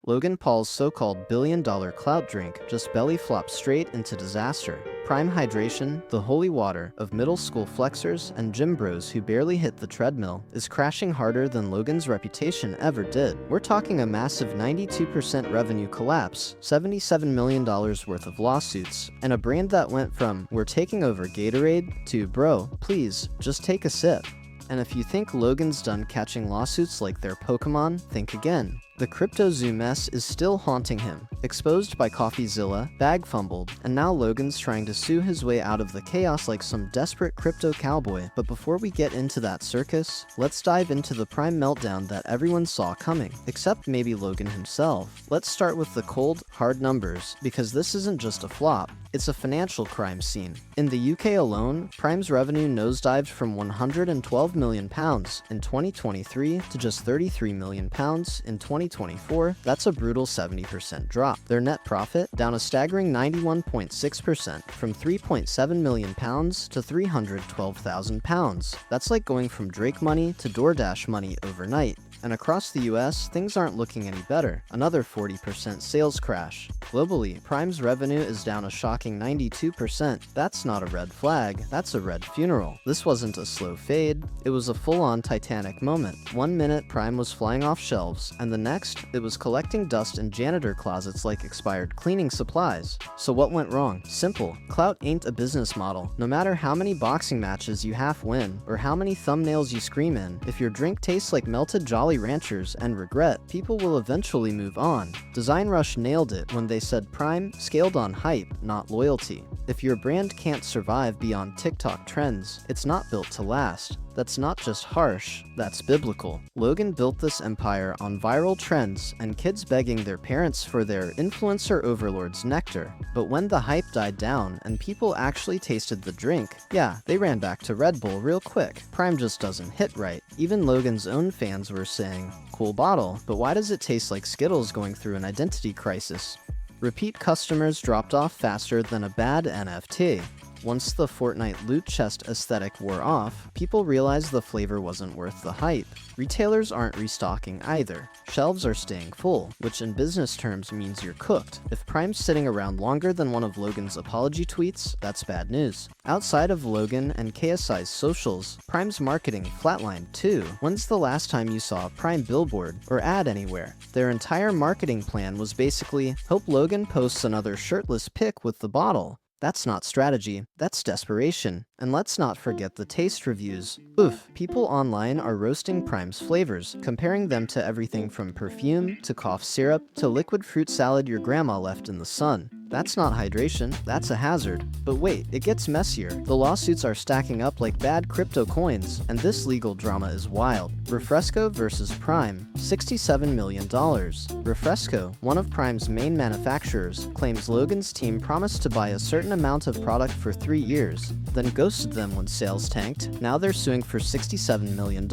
Logan Paul's so-called billion-dollar clout drink just belly flopped straight into disaster. Prime Hydration, the holy water of middle school flexers and gym bros who barely hit the treadmill, is crashing harder than Logan's reputation ever did. We're talking a massive 92% revenue collapse, $77 million worth of lawsuits, and a brand that went from "we're taking over Gatorade" to "bro, please, just take a sip." And if you think Logan's done catching lawsuits like they're Pokemon, think again. The Cryptozoo mess is still haunting him. Exposed by CoffeeZilla, bag fumbled, and now Logan's trying to sue his way out of the chaos like some desperate crypto cowboy. But before we get into that circus, let's dive into the prime meltdown that everyone saw coming, except maybe Logan himself. Let's start with the cold, hard numbers, because this isn't just a flop, it's a financial crime scene. In the UK alone, Prime's revenue nosedived from £112 million in 2023 to just £33 million in 2024. That's a brutal 70% drop. Their net profit down a staggering 91.6% from £3.7 million to £312,000. That's like going from Drake money to DoorDash money overnight. And across the US, things aren't looking any better. Another 40% sales crash. Globally, Prime's revenue is down a shocking 92%. That's not a red flag, that's a red funeral. This wasn't a slow fade, it was a full-on Titanic moment. 1 minute Prime was flying off shelves, and the next, it was collecting dust in janitor closets like expired cleaning supplies. So what went wrong? Simple. Clout ain't a business model. No matter how many boxing matches you half win, or how many thumbnails you scream in, if your drink tastes like melted Jolly Ranchers and regret, people will eventually move on. Design Rush nailed it when they said Prime scaled on hype, not loyalty. If your brand can't survive beyond TikTok trends, it's not built to last. That's not just harsh, that's biblical. Logan built this empire on viral trends and kids begging their parents for their influencer overlord's nectar. But when the hype died down and people actually tasted the drink, yeah, they ran back to Red Bull real quick. Prime just doesn't hit right. Even Logan's own fans were saying, "Cool bottle, but why does it taste like Skittles going through an identity crisis?" Repeat customers dropped off faster than a bad NFT. Once the Fortnite loot chest aesthetic wore off, people realized the flavor wasn't worth the hype. Retailers aren't restocking either. Shelves are staying full, which in business terms means you're cooked. If Prime's sitting around longer than one of Logan's apology tweets, that's bad news. Outside of Logan and KSI's socials, Prime's marketing flatlined too. When's the last time you saw a Prime billboard or ad anywhere? Their entire marketing plan was basically, hope Logan posts another shirtless pic with the bottle. That's not strategy, that's desperation. And let's not forget the taste reviews. Oof, people online are roasting Prime's flavors, comparing them to everything from perfume to cough syrup to liquid fruit salad your grandma left in the sun. That's not hydration, that's a hazard. But wait, it gets messier. The lawsuits are stacking up like bad crypto coins, and this legal drama is wild. Refresco versus Prime, $67 million. Refresco, one of Prime's main manufacturers, claims Logan's team promised to buy a certain amount of product for 3 years, then ghosted them when sales tanked. Now they're suing for $67 million,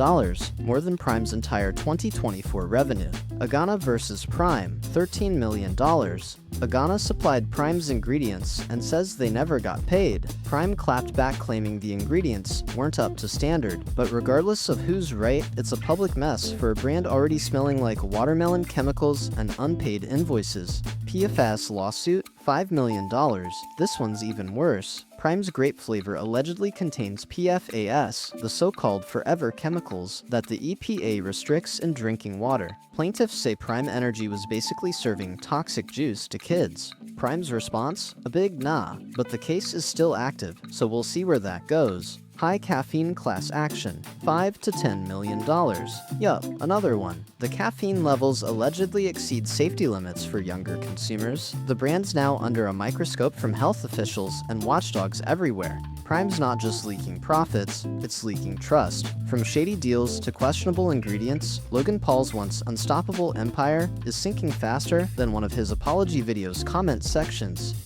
more than Prime's entire 2024 revenue. Agana versus Prime, $13 million. Agana supplied Prime's ingredients and says they never got paid. Prime clapped back claiming the ingredients weren't up to standard, but regardless of who's right, it's a public mess for a brand already smelling like watermelon chemicals and unpaid invoices. PFAS lawsuit, $5 million. This one's even worse. Prime's grape flavor allegedly contains PFAS, the so-called forever chemicals that the EPA restricts in drinking water. Plaintiffs say Prime Energy was basically serving toxic juice to kids. Prime's response? A big nah, but the case is still active, so we'll see where that goes. High caffeine class action, $5 to $10 million. Yup, another one. The caffeine levels allegedly exceed safety limits for younger consumers. The brand's now under a microscope from health officials and watchdogs everywhere. Prime's not just leaking profits, it's leaking trust. From shady deals to questionable ingredients, Logan Paul's once unstoppable empire is sinking faster than one of his apology videos' comment sections.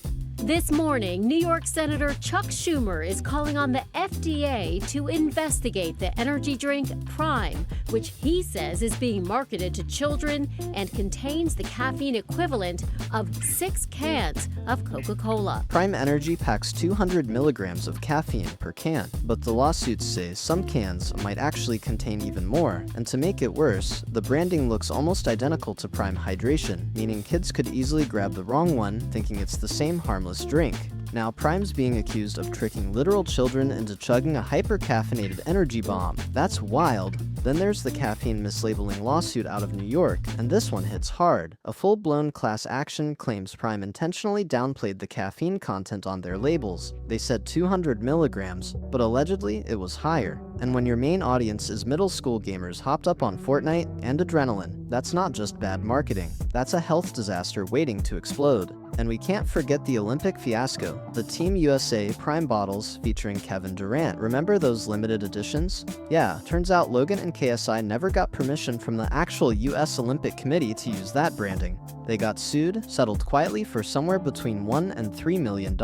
This morning, New York Senator Chuck Schumer is calling on the FDA to investigate the energy drink Prime, which he says is being marketed to children and contains the caffeine equivalent of 6 cans of Coca-Cola. Prime Energy packs 200 milligrams of caffeine per can, but the lawsuits say some cans might actually contain even more, and to make it worse, the branding looks almost identical to Prime Hydration, meaning kids could easily grab the wrong one thinking it's the same harmless drink. Now, Prime's being accused of tricking literal children into chugging a hyper-caffeinated energy bomb. That's wild. Then there's the caffeine mislabeling lawsuit out of New York, and this one hits hard. A full-blown class action claims Prime intentionally downplayed the caffeine content on their labels. They said 200 milligrams, but allegedly it was higher. And when your main audience is middle school gamers hopped up on Fortnite and adrenaline, that's not just bad marketing. That's a health disaster waiting to explode. And we can't forget the Olympic fiasco, the Team USA Prime bottles featuring Kevin Durant. Remember those limited editions? Yeah, turns out Logan and KSI never got permission from the actual US Olympic Committee to use that branding. They got sued, settled quietly for somewhere between $1 and $3 million,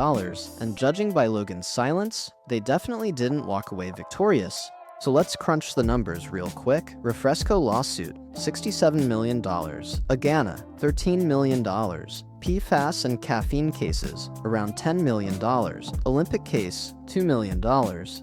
and judging by Logan's silence, they definitely didn't walk away victorious. So let's crunch the numbers real quick. Refresco lawsuit, $67 million. Agana, $13 million. PFAS and caffeine cases, around $10 million. Olympic case, $2 million.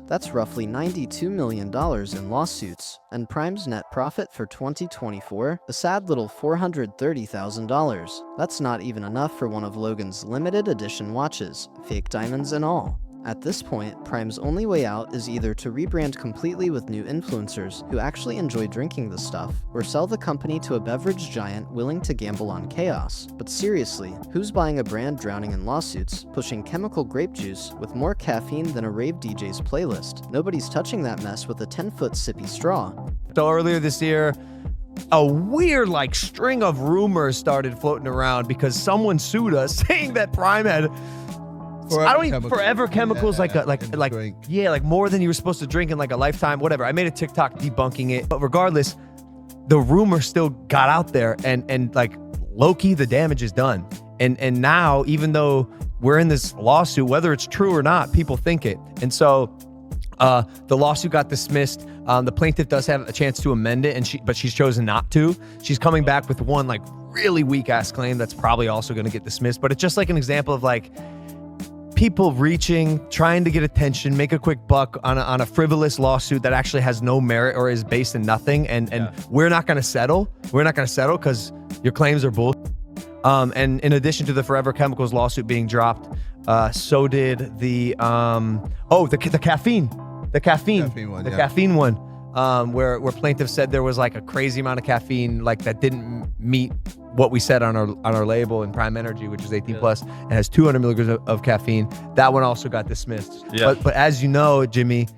That's roughly $92 million in lawsuits. And Prime's net profit for 2024? A sad little $430,000. That's not even enough for one of Logan's limited edition watches, fake diamonds and all. At this point, Prime's only way out is either to rebrand completely with new influencers who actually enjoy drinking the stuff, or sell the company to a beverage giant willing to gamble on chaos. But seriously, who's buying a brand drowning in lawsuits, pushing chemical grape juice with more caffeine than a rave DJ's playlist? Nobody's touching that mess with a 10-foot sippy straw. So earlier this year, a weird string of rumors started floating around because someone sued us saying that Prime had forever chemicals, like more than you were supposed to drink in like a lifetime, whatever. I made a TikTok debunking it, but regardless, the rumor still got out there, and like low-key, the damage is done. And now, even though we're in this lawsuit, whether it's true or not, people think it. And so the lawsuit got dismissed. The plaintiff does have a chance to amend it, but she's chosen not to. She's coming back with one really weak-ass claim that's probably also going to get dismissed. But it's just like an example of people reaching, trying to get attention, make a quick buck on a frivolous lawsuit that actually has no merit or is based in nothing. And we're not going to settle. We're not going to settle because your claims are bull. And in addition to the Forever Chemicals lawsuit being dropped, so did the caffeine one, where plaintiffs said there was a crazy amount of caffeine that didn't meet what we said on our label in Prime Energy, which is 18 plus, and has 200 milligrams of caffeine. That one also got dismissed. Yeah. But as you know, Jimmy,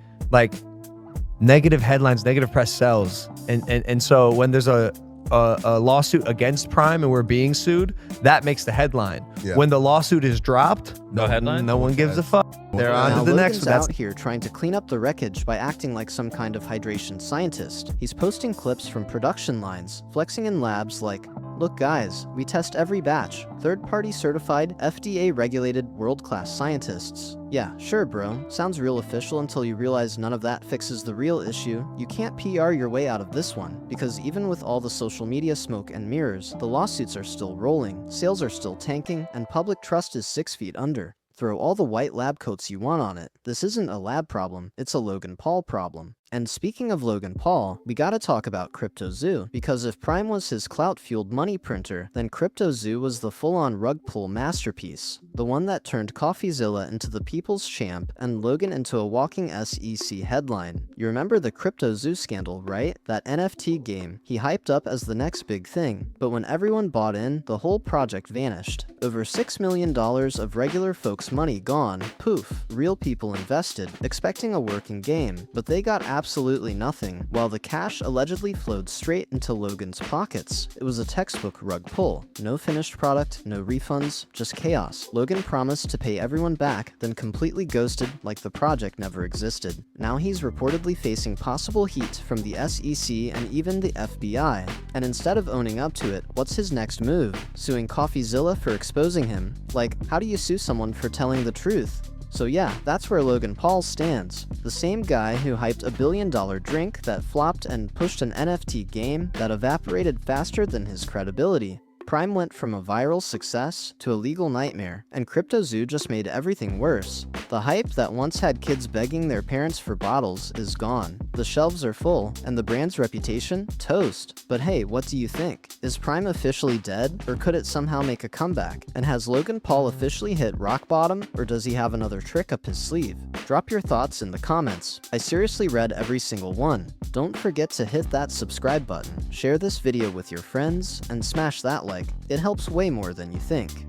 negative headlines, negative press sells, and so when there's a lawsuit against Prime and we're being sued, that makes the headline. Yeah. When the lawsuit is dropped, no headline. No one gives a fuck. They're on to the next. Logan's out here trying to clean up the wreckage by acting like some kind of hydration scientist. He's posting clips from production lines, flexing in labs like, "Look guys, we test every batch. Third-party certified, FDA-regulated, world-class scientists." Yeah, sure bro, sounds real official until you realize none of that fixes the real issue. You can't PR your way out of this one, because even with all the social media smoke and mirrors, the lawsuits are still rolling, sales are still tanking, and public trust is 6 feet under. Throw all the white lab coats you want on it. This isn't a lab problem, it's a Logan Paul problem. And speaking of Logan Paul, we gotta talk about Cryptozoo, because if Prime was his clout-fueled money printer, then Cryptozoo was the full-on rug pull masterpiece. The one that turned CoffeeZilla into the people's champ and Logan into a walking SEC headline. You remember the Cryptozoo scandal, right? That NFT game he hyped up as the next big thing, but when everyone bought in, the whole project vanished. Over $6 million of regular folks' money gone, poof, real people invested, expecting a working game, but they got absolutely nothing, while the cash allegedly flowed straight into Logan's pockets. It was a textbook rug pull. No finished product, no refunds, just chaos. Logan promised to pay everyone back, then completely ghosted like the project never existed. Now he's reportedly facing possible heat from the SEC and even the FBI. And instead of owning up to it, what's his next move? Suing CoffeeZilla for exposing him? Like, how do you sue someone for telling the truth? So yeah, that's where Logan Paul stands. The same guy who hyped a billion-dollar drink that flopped and pushed an NFT game that evaporated faster than his credibility. Prime went from a viral success to a legal nightmare, and Cryptozoo just made everything worse. The hype that once had kids begging their parents for bottles is gone. The shelves are full, and the brand's reputation? Toast. But hey, what do you think? Is Prime officially dead, or could it somehow make a comeback? And has Logan Paul officially hit rock bottom, or does he have another trick up his sleeve? Drop your thoughts in the comments. I seriously read every single one. Don't forget to hit that subscribe button, share this video with your friends, and smash that like. It helps way more than you think.